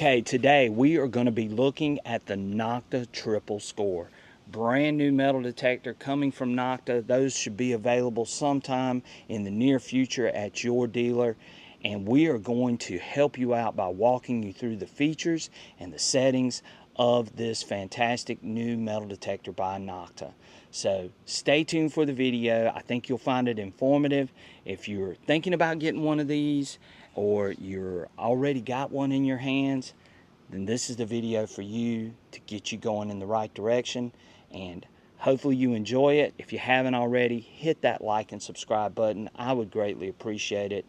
Okay, today we are going to be looking at the Nokta Triple Score. Brand new metal detector coming from Nokta. Those should be available sometime in the near future at your dealer. And we are going to help you out by walking you through the features and the settings of this fantastic new metal detector by Nokta. So stay tuned for the video. I think you'll find it informative. If you're thinking about getting one of these, or you're already got one in your hands, then this is the video for you to get you going in the right direction, and hopefully you enjoy it. If you haven't already, hit that like and subscribe button. I would greatly appreciate it.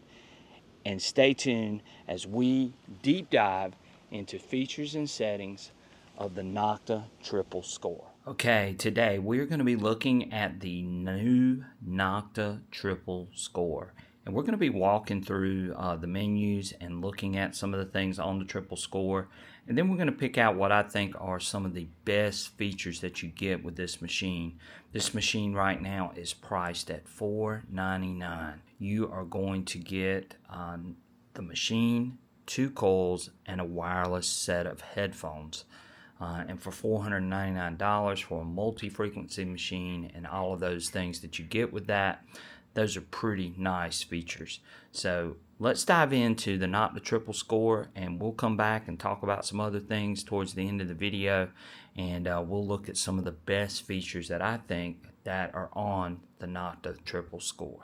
And stay tuned as we deep dive into features and settings of the Nokta Triple Score. Okay, today we're going to be looking at the new Nokta Triple Score. And we're going to be walking through the menus and looking at some of the things on the Triple Score. And then we're going to pick out what I think are some of the best features that you get with this machine. This machine right now is priced at $499. You are going to get the machine, 2 coils, and a wireless set of headphones. And for $499 for a multi-frequency machine and all of those things that you get with that, those are pretty nice features. So let's dive into the Nokta Triple Score, and we'll come back and talk about some other things towards the end of the video, and we'll look at some of the best features that I think that are on the Nokta Triple Score.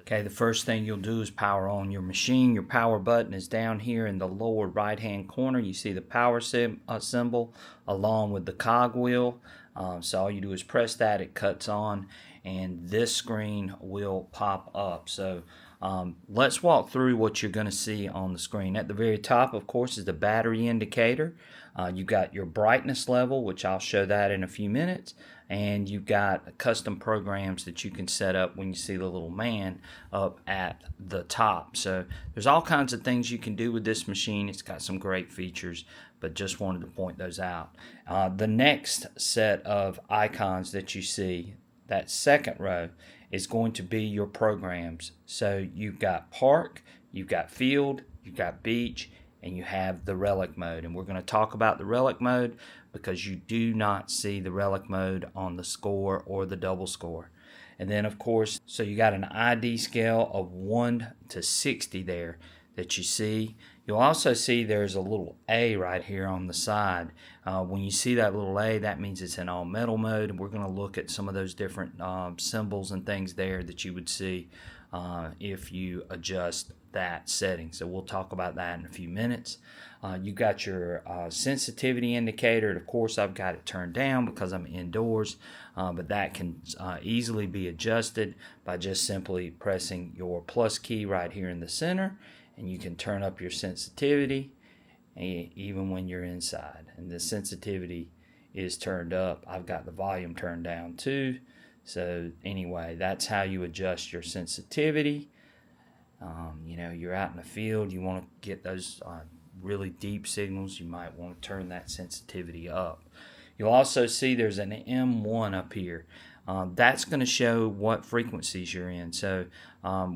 Okay, the first thing you'll do is power on your machine. Your power button is down here in the lower right hand corner. You see the power symbol along with the cog wheel. So all you do is press that, it cuts on, and this screen will pop up. So let's walk through what you're going to see on the screen. At the very top, of course, is the battery indicator. You've got your brightness level, which I'll show that in a few minutes, and you've got custom programs that you can set up when you see the little man up at the top. So there's all kinds of things you can do with this machine. It's got some great features, but just wanted to point those out. The next set of icons that you see, that second row, is going to be your programs. So you've got park, you've got field, you've got beach, and you have the Relic mode. And we're going to talk about the Relic mode because you do not see the Relic mode on the Score or the Double Score. And then, of course, so you got an ID scale of 1 to 60 there that you see. You'll also see there's a little A right here on the side. When you see that little A, that means it's in all metal mode, and we're going to look at some of those different symbols and things there that you would see if you adjust that setting. So we'll talk about that in a few minutes. You got your sensitivity indicator. And of course, I've got it turned down because I'm indoors, but that can easily be adjusted by just simply pressing your plus key right here in the center, and you can turn up your sensitivity even when you're inside. And the sensitivity is turned up. I've got the volume turned down too. So anyway, that's how you adjust your sensitivity. You're out in the field, you want to get those really deep signals, you might want to turn that sensitivity up. You'll also see there's an M1 up here. That's going to show what frequencies you're in. So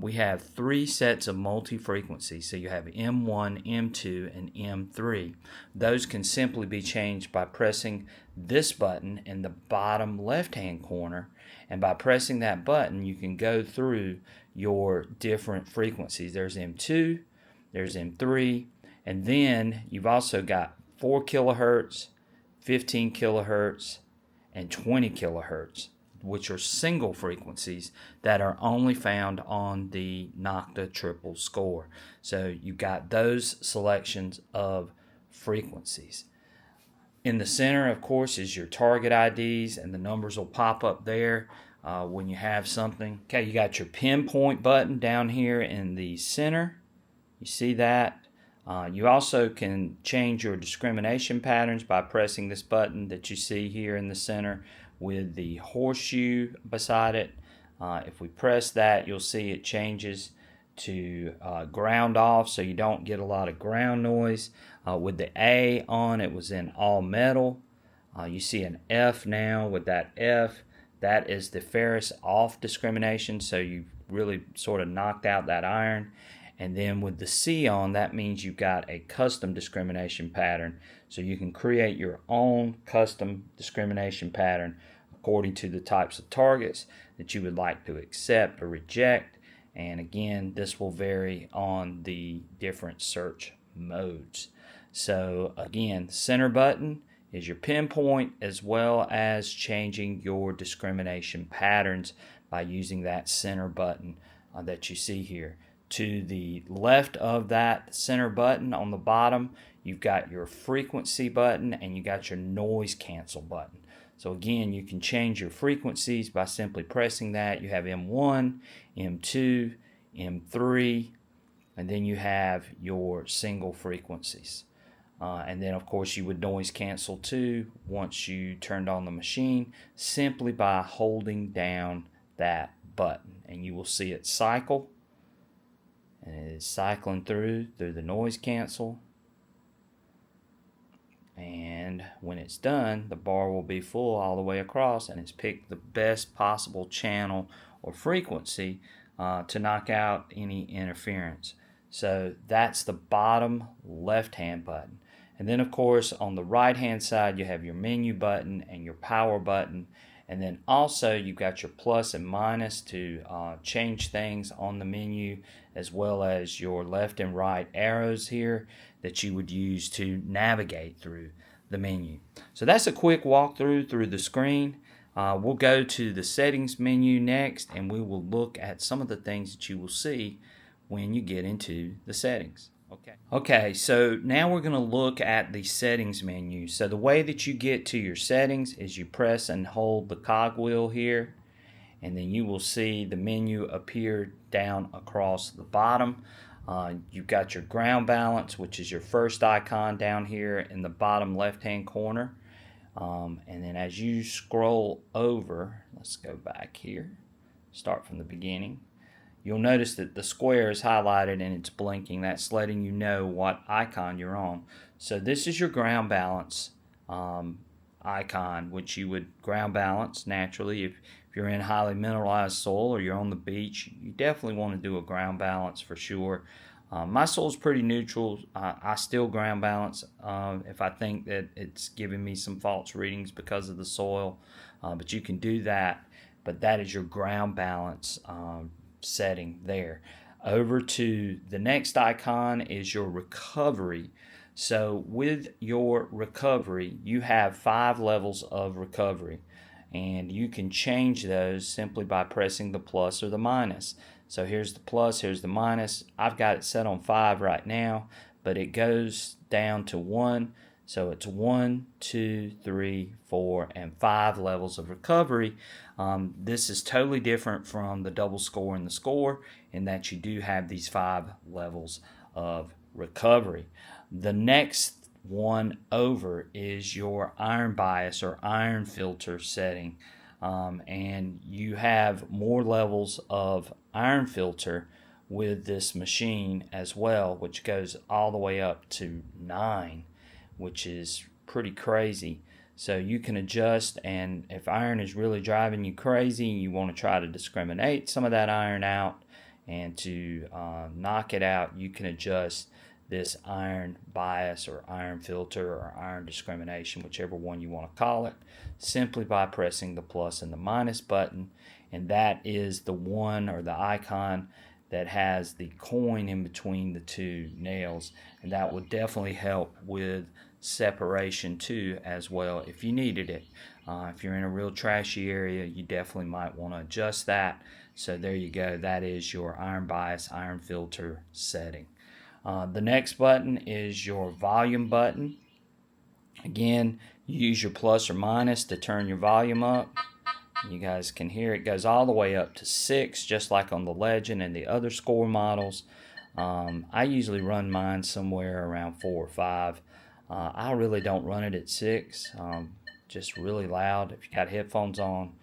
we have 3 sets of multi-frequencies. So you have M1, M2, and M3. Those can simply be changed by pressing this button in the bottom left-hand corner. And by pressing that button, you can go through your different frequencies. There's M2, there's M3, and then you've also got 4 kilohertz, 15 kilohertz, and 20 kilohertz, which are single frequencies that are only found on the Nokta Triple Score. So you've got those selections of frequencies. In the center, of course, is your target IDs, and the numbers will pop up there when you have something. Okay, you got your pinpoint button down here in the center. You see that? You also can change your discrimination patterns by pressing this button that you see here in the center with the horseshoe beside it. If we press that, you'll see it changes to ground off, so you don't get a lot of ground noise. With the A on, it was in all metal. You see an F now with that F. That is the ferrous off discrimination, so you've really sort of knocked out that iron. And then with the C on, that means you've got a custom discrimination pattern. So you can create your own custom discrimination pattern according to the types of targets that you would like to accept or reject. And again, this will vary on the different search modes. So again, center button is your pinpoint, as well as changing your discrimination patterns by using that center button that you see here. To the left of that center button on the bottom, you've got your frequency button and you got your noise cancel button. So again, you can change your frequencies by simply pressing that. You have M1, M2, M3, and then you have your single frequencies. And then of course you would noise cancel too once you turned on the machine, simply by holding down that button, and you will see it cycle, and it is cycling through the noise cancel. And when it's done, the bar will be full all the way across, and it's picked the best possible channel or frequency to knock out any interference. So that's the bottom left hand button. And then of course on the right hand side you have your menu button and your power button, and then also you've got your plus and minus to change things on the menu, as well as your left and right arrows here that you would use to navigate through the menu. So that's a quick walkthrough through the screen. We'll go to the settings menu next, and we will look at some of the things that you will see when you get into the settings. Okay, so now we're going to look at the settings menu. So the way that you get to your settings is you press and hold the cogwheel here, and then you will see the menu appear down across the bottom. You've got your ground balance, which is your first icon down here in the bottom left hand corner. And then as you scroll over, let's go back here, start from the beginning. You'll notice that the square is highlighted and it's blinking. That's letting you know what icon you're on. So this is your ground balance icon, which you would ground balance naturally. If you're in highly mineralized soil or you're on the beach, you definitely want to do a ground balance for sure. My soil's pretty neutral. I still ground balance if I think that it's giving me some false readings because of the soil, but you can do that. But that is your ground balance setting there. Over to the next icon is your recovery. So with your recovery, you have 5 levels of recovery, and you can change those simply by pressing the plus or the minus. So here's the plus, here's the minus. I've got it set on 5 right now, but it goes down to 1. So it's 1, 2, 3, 4, and 5 levels of recovery. This is totally different from the double score and the score in that you do have these 5 levels of recovery. The next one over is your iron bias or iron filter setting. And you have more levels of iron filter with this machine as well, which goes all the way up to 9, which is pretty crazy. So you can adjust, and if iron is really driving you crazy, you want to try to discriminate some of that iron out, and to knock it out, you can adjust this iron bias or iron filter or iron discrimination, whichever one you want to call it, simply by pressing the plus and the minus button. And that is the one or the icon that has the coin in between the 2 nails, and that would definitely help with separation too as well if you needed it. If you're in a real trashy area, you definitely might want to adjust that. So there you go, that is your iron bias, iron filter setting. The next button is your volume button. Again, you use your plus or minus to turn your volume up. You guys can hear it goes all the way up to 6, just like on the Legend and the other score models. I usually run mine somewhere around 4 or 5. I really don't run it at 6, just really loud. If you got headphones on,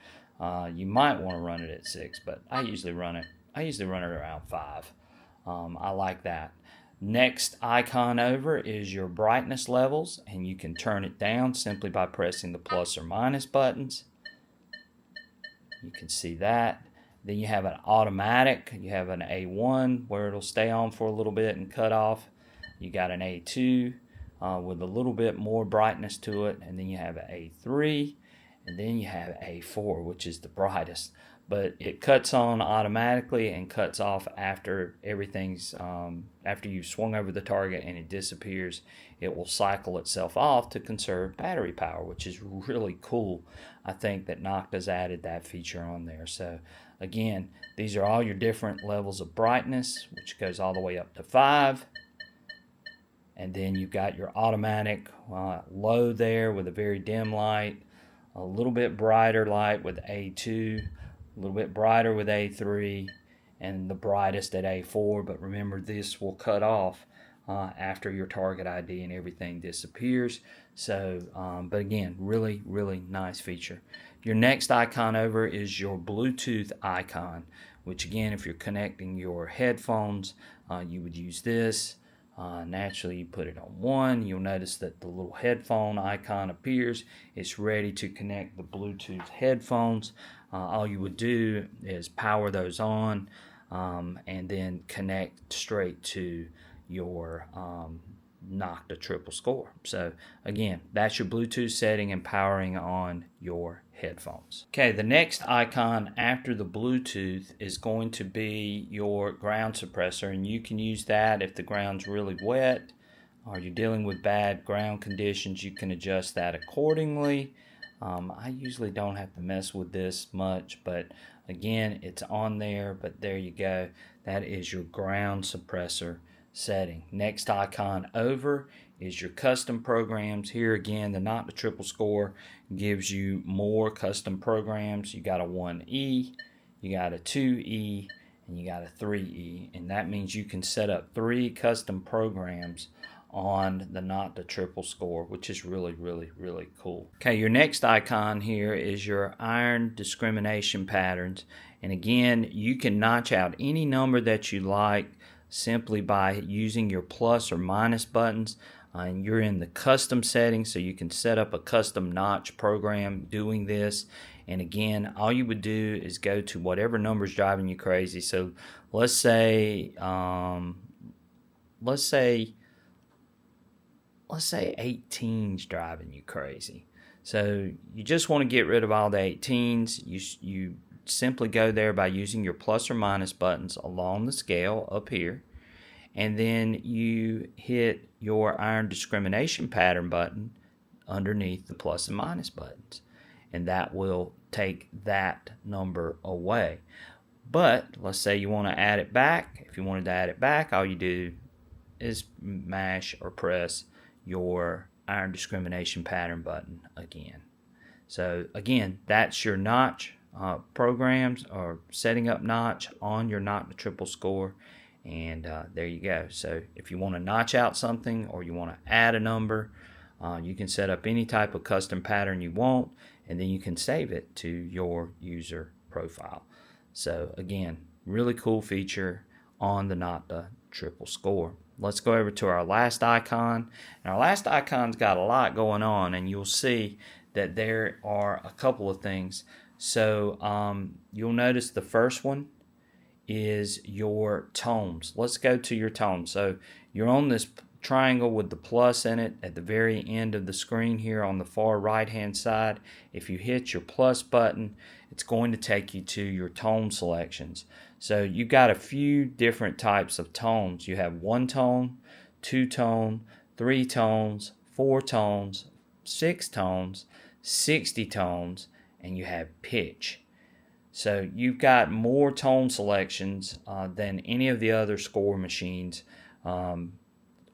you might want to run it at 6, but I usually run it around 5. I like that. Next icon over is your brightness levels, and you can turn it down simply by pressing the plus or minus buttons. You can see that. Then you have an automatic. You have an A1 where it'll stay on for a little bit and cut off. You got an A2 with a little bit more brightness to it, and then you have an A3, and then you have A4, which is the brightest. But it cuts on automatically and cuts off after everything's after you've swung over the target and it disappears. It will cycle itself off to conserve battery power, which is really cool. I think that Nokta's added that feature on there. So again, these are all your different levels of brightness, which goes all the way up to 5. And then you've got your automatic low there with a very dim light, a little bit brighter light with A2, a little bit brighter with A3, and the brightest at A4. But remember, this will cut off after your target ID and everything disappears. So, but again, really, really nice feature. Your next icon over is your Bluetooth icon, which again, if you're connecting your headphones, you would use this. Naturally, you put it on 1. You'll notice that the little headphone icon appears. It's ready to connect the Bluetooth headphones. All you would do is power those on and then connect straight to your Nokta Triple Score. So again, that's your Bluetooth setting and powering on your headphones. Okay, the next icon after the Bluetooth is going to be your ground suppressor, and you can use that if the ground's really wet or you're dealing with bad ground conditions. You can adjust that accordingly. I usually don't have to mess with this much, but again, it's on there. But there you go. That is your ground suppressor setting. Next icon over is your custom programs. Here again, the Nokta Triple Score gives you more custom programs. You got a 1E, you got a 2E, and you got a 3E, and that means you can set up 3 custom programs on the Nokta Triple Score, which is really, really, really cool. Okay, your next icon here is your iron discrimination patterns, and again, you can notch out any number that you like simply by using your plus or minus buttons. And you're in the custom settings, so you can set up a custom notch program doing this. And again, all you would do is go to whatever number's driving you crazy. So let's say 18's driving you crazy. So you just want to get rid of all the 18's. You simply go there by using your plus or minus buttons along the scale up here. And then you hit your iron discrimination pattern button underneath the plus and minus buttons. And that will take that number away. But let's say you want to add it back. If you wanted to add it back, all you do is mash or press your iron discrimination pattern button again. So again, that's your notch programs or setting up notch on your Nokta Triple Score. And there you go. So if you want to notch out something or you want to add a number, you can set up any type of custom pattern you want, and then you can save it to your user profile. So again, really cool feature on the Nokta Triple Score. Let's go over to our last icon. And our last icon's got a lot going on, and you'll see that there are a couple of things. So you'll notice the first one is your tones. Let's go to your tones. So you're on this triangle with the plus in it at the very end of the screen here on the far right hand side. If you hit your plus button, it's going to take you to your tone selections. So you've got a few different types of tones. You have 1 tone, 2 tone, 3 tones, 4 tones, 6 tones, 60 tones, and you have pitch. So you've got more tone selections than any of the other score machines on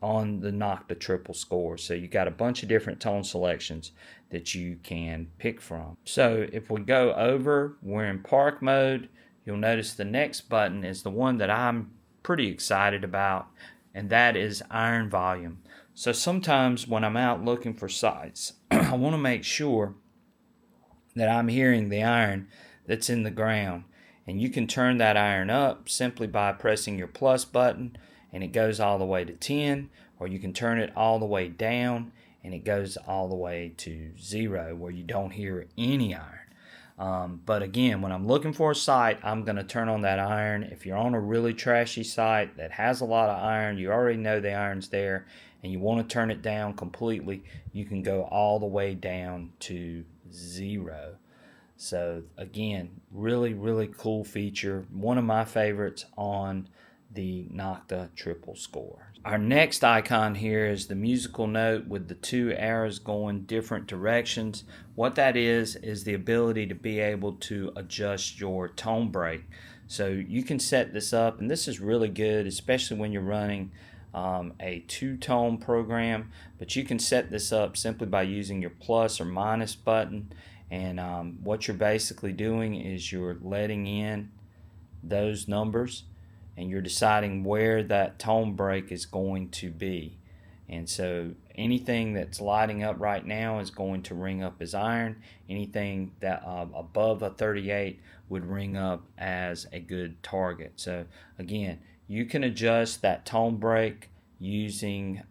the Nokta Triple Score. So you got a bunch of different tone selections that you can pick from. So if we go over, we're in park mode. You'll notice the next button is the one that I'm pretty excited about, and that is iron volume. So sometimes when I'm out looking for sights, I want to make sure that I'm hearing the iron that's in the ground, and you can turn that iron up simply by pressing your plus button and it goes all the way to 10, or you can turn it all the way down and it goes all the way to 0 where you don't hear any iron. But again, when I'm looking for a site, I'm going to turn on that iron. If you're on a really trashy site that has a lot of iron, you already know the iron's there, and you want to turn it down completely, you can go all the way down to 0. So again, really cool feature. One of my favorites on the Nokta Triple Score. Our next icon here is the musical note with the 2 arrows going different directions. What that is the ability to be able to adjust your tone break. So you can set this up, and this is really good, especially when you're running a 2-tone program. But you can set this up simply by using your plus or minus button. And what you're basically doing is you're letting in those numbers, and you're deciding where that tone break is going to be. And so anything that's lighting up right now is going to ring up as iron. Anything that above a 38 would ring up as a good target. So again, you can adjust that tone break using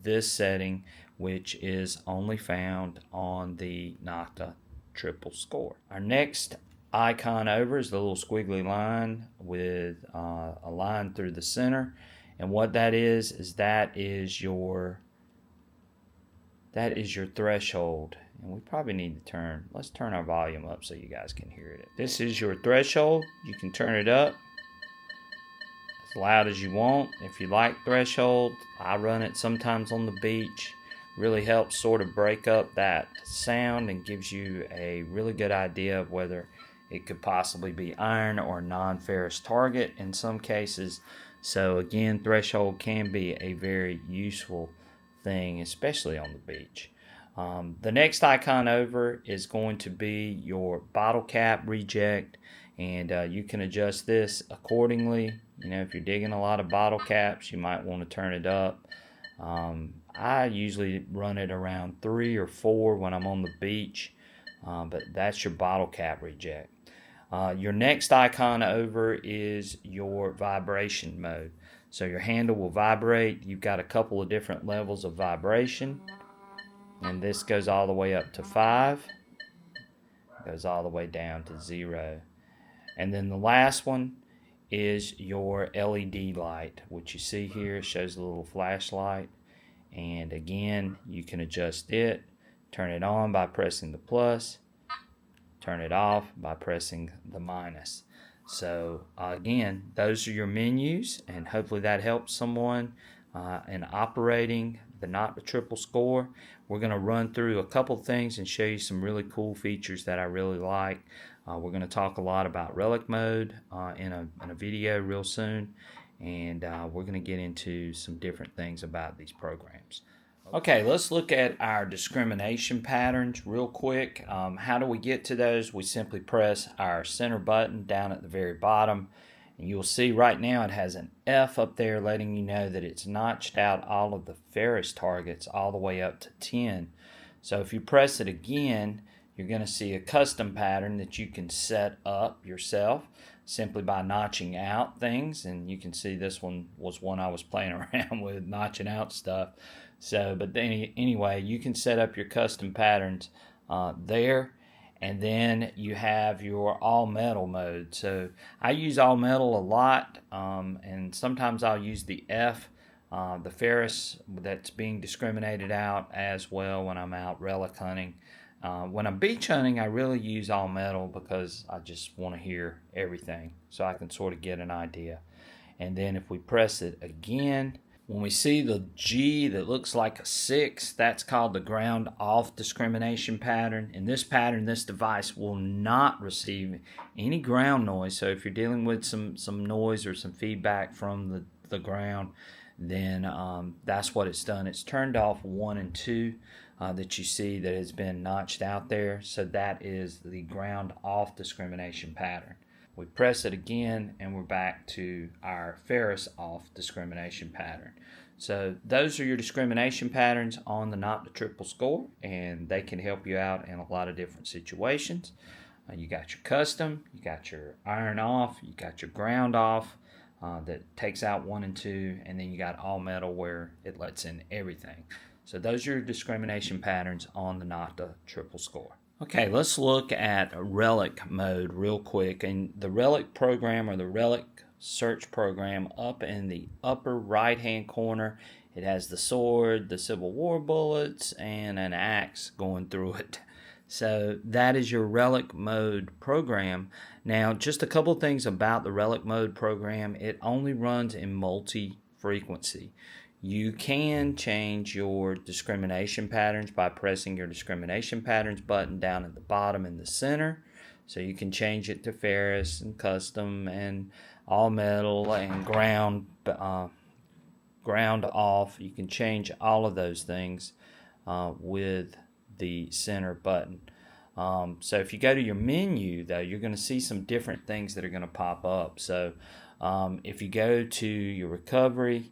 this setting, which is only found on the Nokta Triple Score. Our next icon over is the little squiggly line with a line through the center, and what that is your threshold. And we probably need to let's turn our volume up so you guys can hear it. This is your threshold. You can turn it up as loud as you want if you like threshold. I run it sometimes on the beach. Really helps sort of break up that sound and gives you a really good idea of whether it could possibly be iron or non-ferrous target in some cases. So again, threshold can be a very useful thing, especially on the beach. The next icon over is going to be your bottle cap reject, and you can adjust this accordingly. You know, if you're digging a lot of bottle caps, you might want to turn it up. I usually run it around 3 or 4 when I'm on the beach, but that's your bottle cap reject. Your next icon over is your vibration mode. So your handle will vibrate. You've got a couple of different levels of vibration, and this goes all the way up to 5, goes all the way down to 0. And then the last one is your LED light, which you see here shows a little flashlight. And again, you can adjust it, turn it on by pressing the plus, turn it off by pressing the minus. So again, those are your menus, and hopefully that helps someone in operating the Nokta Triple Score. We're going to run through a couple things and show you some really cool features that I really like. We're going to talk a lot about Relic mode in a video real soon, and we're going to get into some different things about these programs. Okay, let's look at our discrimination patterns real quick. How do we get to those? We simply press our center button down at the very bottom, and you'll see right now it has an F up there letting you know that it's notched out all of the ferrous targets all the way up to 10. So if you press it again, you're going to see a custom pattern that you can set up yourself simply by notching out things. And you can see this one was one I was playing around with, notching out stuff. So, but anyway, you can set up your custom patterns there. And then you have your all metal mode. So I use all metal a lot, and sometimes I'll use the F, the ferrous that's being discriminated out as well when I'm out relic hunting. When I'm beach hunting, I really use all metal because I just want to hear everything so I can sort of get an idea. And then if we press it again, when we see the G that looks like a 6, that's called the ground off discrimination pattern. In this pattern, this device will not receive any ground noise. So if you're dealing with some noise or some feedback from the ground, then that's what it's done. It's turned off 1 and 2 that you see that has been notched out there. So that is the ground off discrimination pattern. We press it again and we're back to our ferrous off discrimination pattern. So those are your discrimination patterns on the Nokta Triple Score, and they can help you out in a lot of different situations. You got your custom, you got your iron off, you got your ground off that takes out 1 and 2, and then you got all metal where it lets in everything. So those are your discrimination patterns on the Nokta Triple Score. Okay, let's look at Relic mode real quick. And the Relic program, or the Relic search program, up in the upper right hand corner, it has the sword, the Civil War bullets, and an axe going through it. So that is your Relic mode program. Now, just a couple things about the Relic mode program. It only runs in multi-frequency. You can change your discrimination patterns by pressing your discrimination patterns button down at the bottom in the center. So you can change it to ferrous and custom and all metal and ground off. You can change all of those things with the center button. So if you go to your menu, though, you're going to see some different things that are going to pop up. So if you go to your recovery,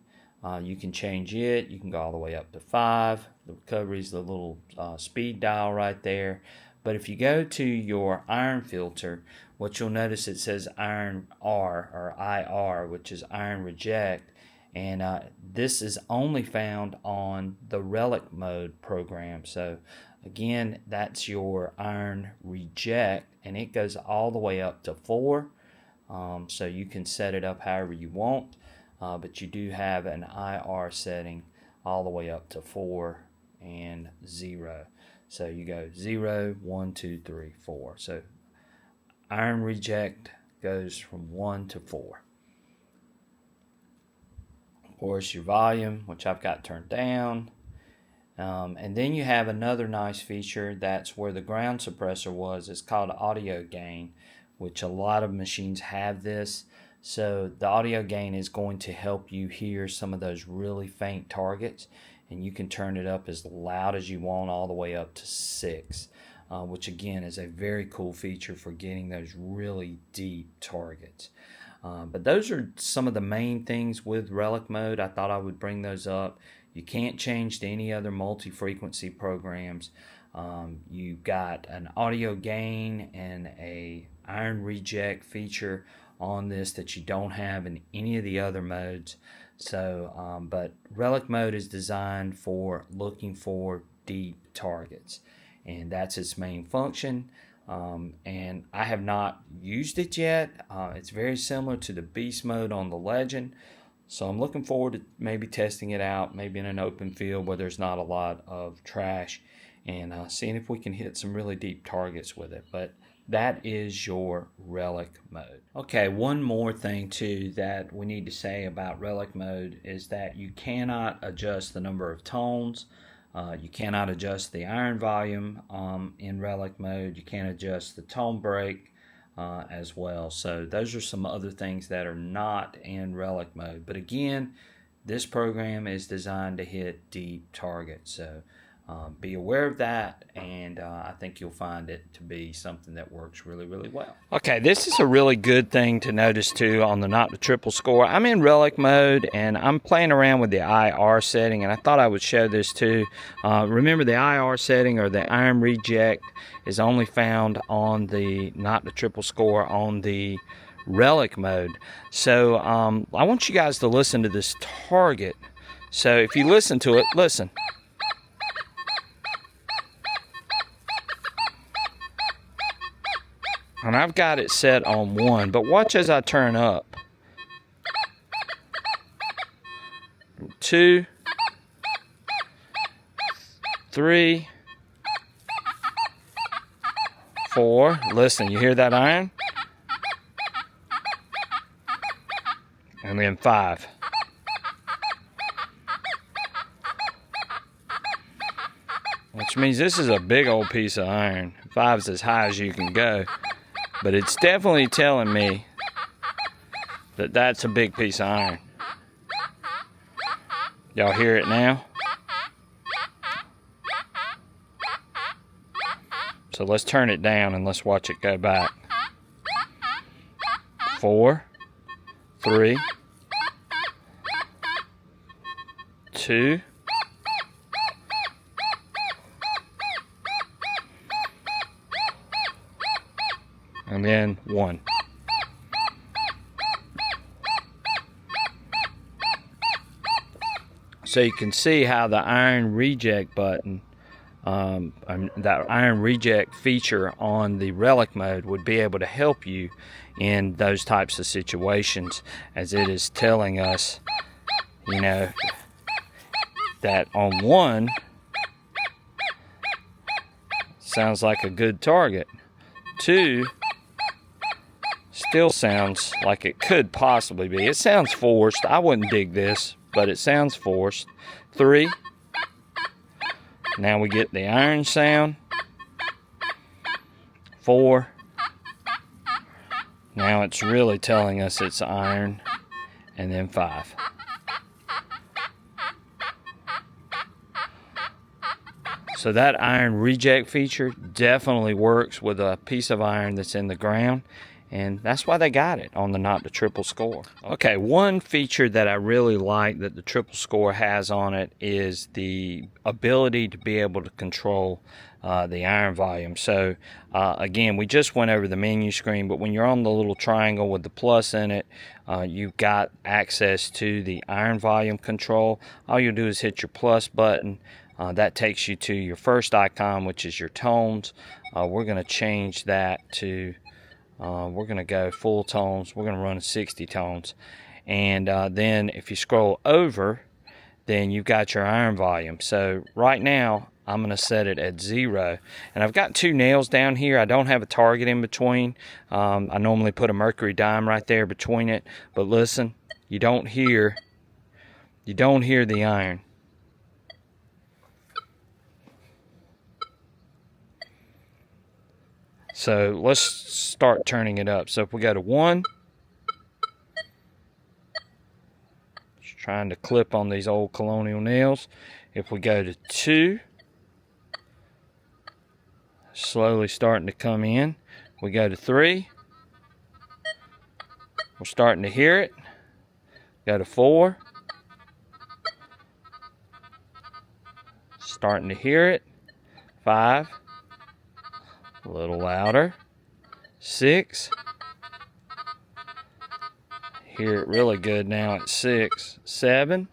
you can change it. You can go all the way up to 5. The recovery is the little speed dial right there. But if you go to your iron filter, what you'll notice, it says iron R, or IR, which is iron reject. And this is only found on the Relic mode program. So again, that's your iron reject, and it goes all the way up to 4. So you can set it up however you want. But you do have an IR setting all the way up to 4 and 0. So you go 0, 1, 2, 3, 4. So iron reject goes from 1 to 4. Of course, your volume, which I've got turned down. And then you have another nice feature. That's where the ground suppressor was. It's called audio gain, which a lot of machines have this. So the audio gain is going to help you hear some of those really faint targets, and you can turn it up as loud as you want, all the way up to 6, which again is a very cool feature for getting those really deep targets. But those are some of the main things with Relic mode. I thought I would bring those up. You can't change to any other multi-frequency programs. You've got an audio gain and a iron reject feature on this that you don't have in any of the other modes. So, but Relic mode is designed for looking for deep targets, and that's its main function. And I have not used it yet. It's very similar to the Beast mode on the Legend. So I'm looking forward to maybe testing it out, maybe in an open field where there's not a lot of trash, and seeing if we can hit some really deep targets with it. But that is your Relic mode. Okay, one more thing too that we need to say about Relic mode is that you cannot adjust the number of tones. You cannot adjust the iron volume in Relic mode. You can't adjust the tone break as well. So those are some other things that are not in Relic mode. But again, this program is designed to hit deep targets. So be aware of that, and I think you'll find it to be something that works really, really well. Okay, this is a really good thing to notice too on the Nokta Triple Score. I'm in Relic mode, and I'm playing around with the IR setting, and I thought I would show this too. Remember, the IR setting, or the iron reject, is only found on the Nokta Triple Score on the Relic mode. So I want you guys to listen to this target. So if you listen to it, listen. And I've got it set on 1, but watch as I turn up. 2, 3, 4. Listen, you hear that iron? And then 5. Which means this is a big old piece of iron. 5's as high as you can go. But it's definitely telling me that that's a big piece of iron. Y'all hear it now? So let's turn it down and let's watch it go back. 4, 3, 2, and then 1. So you can see how the iron reject button that iron reject feature on the Relic mode would be able to help you in those types of situations, as it is telling us, you know, that on one sounds like a good target, 2 still sounds like it could possibly be. It sounds forced. I wouldn't dig this, but it sounds forced. 3, now we get the iron sound. 4, now it's really telling us it's iron. And then 5. So that iron reject feature definitely works with a piece of iron that's in the ground, and that's why they got it on the Nokta Triple Score. Okay, one feature that I really like that the Triple Score has on it is the ability to be able to control the iron volume. So again, we just went over the menu screen, but when you're on the little triangle with the plus in it, you've got access to the iron volume control. All you'll do is hit your plus button. That takes you to your first icon, which is your tones. We're going to change that to, we're going to go full tones. We're going to run 60 tones. And then if you scroll over, then you've got your iron volume. So right now, I'm going to set it at 0. And I've got 2 nails down here. I don't have a target in between. I normally put a mercury dime right there between it. But listen, you don't hear the iron. So let's start turning it up. So if we go to 1, just trying to clip on these old colonial nails. If we go to 2, slowly starting to come in. We go to 3, we're starting to hear it. Go to 4, starting to hear it. 5, a little louder. 6, hear it really good now at 6. 7,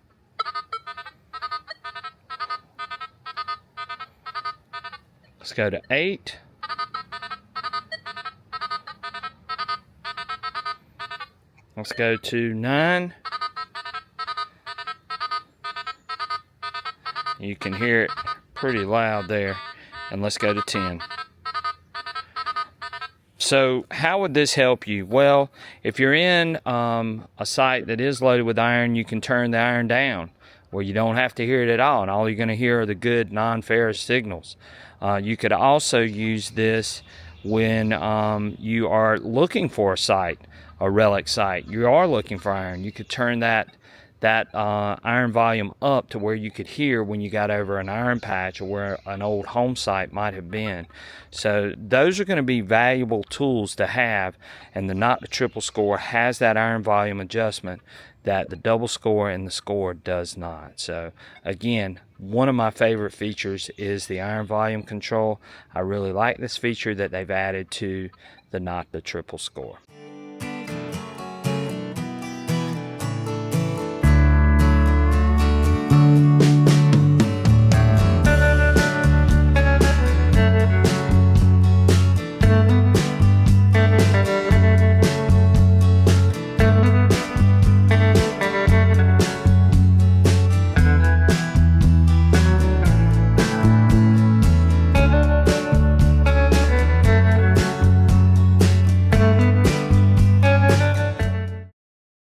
let's go to 8. Let's go to 9. You can hear it pretty loud there. And let's go to 10. So how would this help you? Well, if you're in a site that is loaded with iron, you can turn the iron down, where you don't have to hear it at all, and all you're going to hear are the good non-ferrous signals. You could also use this when you are looking for a site, a Relic site. You are looking for iron. You could turn that iron volume up to where you could hear when you got over an iron patch or where an old home site might have been. So those are going to be valuable tools to have, and the Nokta Triple Score has that iron volume adjustment that the Double Score and the Score does not. So again, one of my favorite features is the iron volume control. I really like this feature that they've added to the Nokta Triple Score.